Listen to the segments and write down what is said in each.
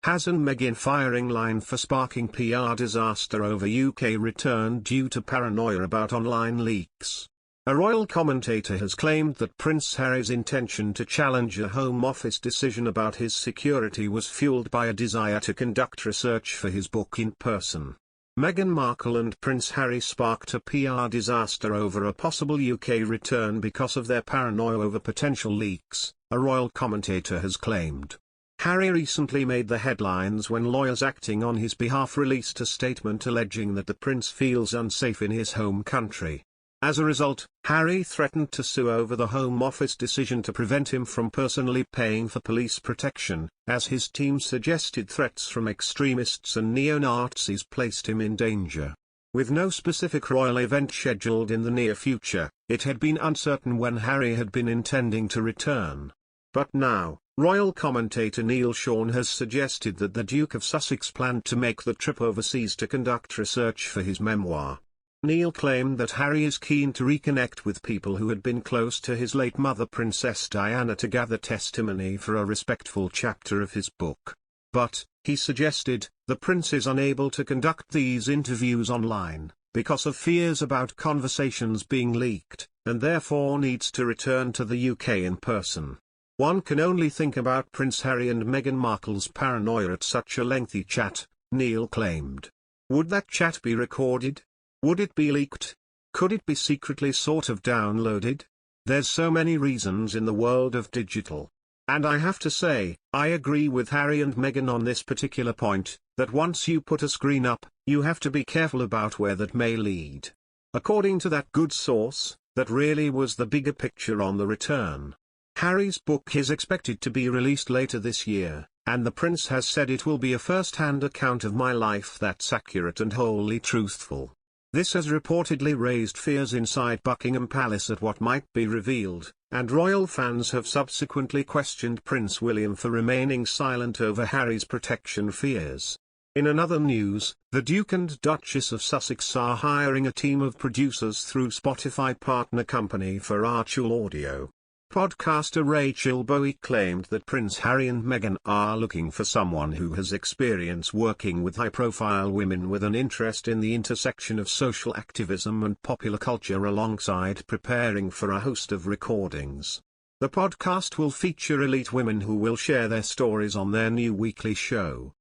Haz&Meg firing line for sparking PR disaster over UK return due to paranoia about online leaks. A royal commentator has claimed that Prince Harry's intention to challenge a Home Office decision about his security was fueled by a desire to conduct research for his book in person. Meghan Markle and Prince Harry sparked a PR disaster over a possible UK return because of their paranoia over potential leaks, a royal commentator has claimed. Harry recently made the headlines when lawyers acting on his behalf released a statement alleging that the prince feels unsafe in his home country. As a result, Harry threatened to sue over the Home Office decision to prevent him from personally paying for police protection, as his team suggested threats from extremists and neo-Nazis placed him in danger. With no specific royal event scheduled in the near future, it had been uncertain when Harry had been intending to return. But now, royal commentator Neil Sean has suggested that the Duke of Sussex planned to make the trip overseas to conduct research for his memoir. Neil claimed that Harry is keen to reconnect with people who had been close to his late mother Princess Diana to gather testimony for a respectful chapter of his book. But, he suggested, the prince is unable to conduct these interviews online, because of fears about conversations being leaked, and therefore needs to return to the UK in person. One can only think about Prince Harry and Meghan Markle's paranoia at such a lengthy chat, Neil claimed. Would that chat be recorded? Would it be leaked? Could it be secretly sort of downloaded? There's so many reasons in the world of digital. And I have to say, I agree with Harry and Meghan on this particular point, that once you put a screen up, you have to be careful about where that may lead. According to that good source, that really was the bigger picture on the return. Harry's book is expected to be released later this year, and the prince has said it will be a first-hand account of my life that's accurate and wholly truthful. This has reportedly raised fears inside Buckingham Palace at what might be revealed, and royal fans have subsequently questioned Prince William for remaining silent over Harry's protection fears. In another news, the Duke and Duchess of Sussex are hiring a team of producers through Spotify partner company for Markle Audio. Podcaster Rachel Bowie claimed that Prince Harry and Meghan are looking for someone who has experience working with high-profile women with an interest in the intersection of social activism and popular culture alongside preparing for a host of recordings. The podcast will feature elite women who will share their stories on their new weekly show.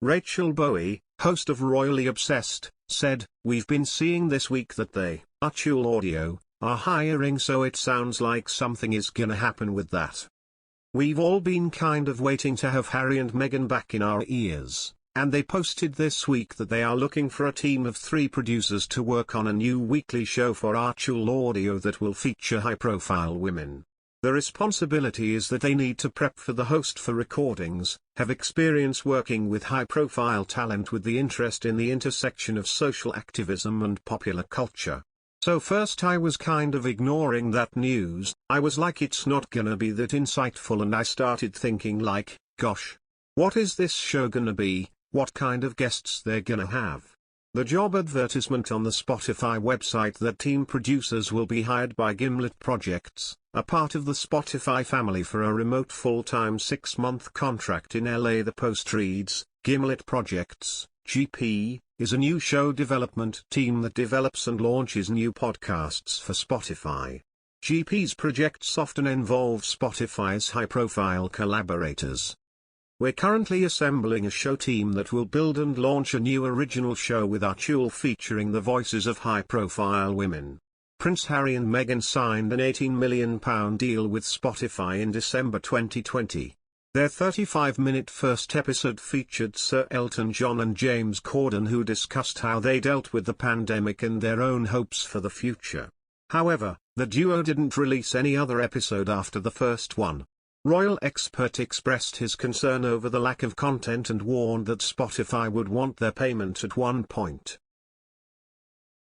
Rachel Bowie, host of Royally Obsessed, said, "We've been seeing this week that they, Markle Audio, are hiring, so it sounds like something is gonna happen with that. We've all been kind of waiting to have Harry and Meghan back in our ears, and they posted this week that they are looking for a team of 3 producers to work on a new weekly show for Markle Audio that will feature high-profile women. The responsibility is that they need to prep for the host for recordings, have experience working with high-profile talent with the interest in the intersection of social activism and popular culture." So first I was kind of ignoring that news, I was like, it's not gonna be that insightful, and I started thinking like, gosh, what is this show gonna be, what kind of guests they're gonna have. The job advertisement on the Spotify website that team producers will be hired by Gimlet Projects, a part of the Spotify family, for a remote full-time 6-month contract in LA. The post reads, Gimlet Projects, GP, is a new show development team that develops and launches new podcasts for Spotify. GP's projects often involve Spotify's high-profile collaborators. We're currently assembling a show team that will build and launch a new original show with Markle featuring the voices of high-profile women. Prince Harry and Meghan signed an £18 million deal with Spotify in December 2020. Their 35-minute first episode featured Sir Elton John and James Corden, who discussed how they dealt with the pandemic and their own hopes for the future. However, the duo didn't release any other episode after the first one. Royal expert expressed his concern over the lack of content and warned that Spotify would want their payment at one point.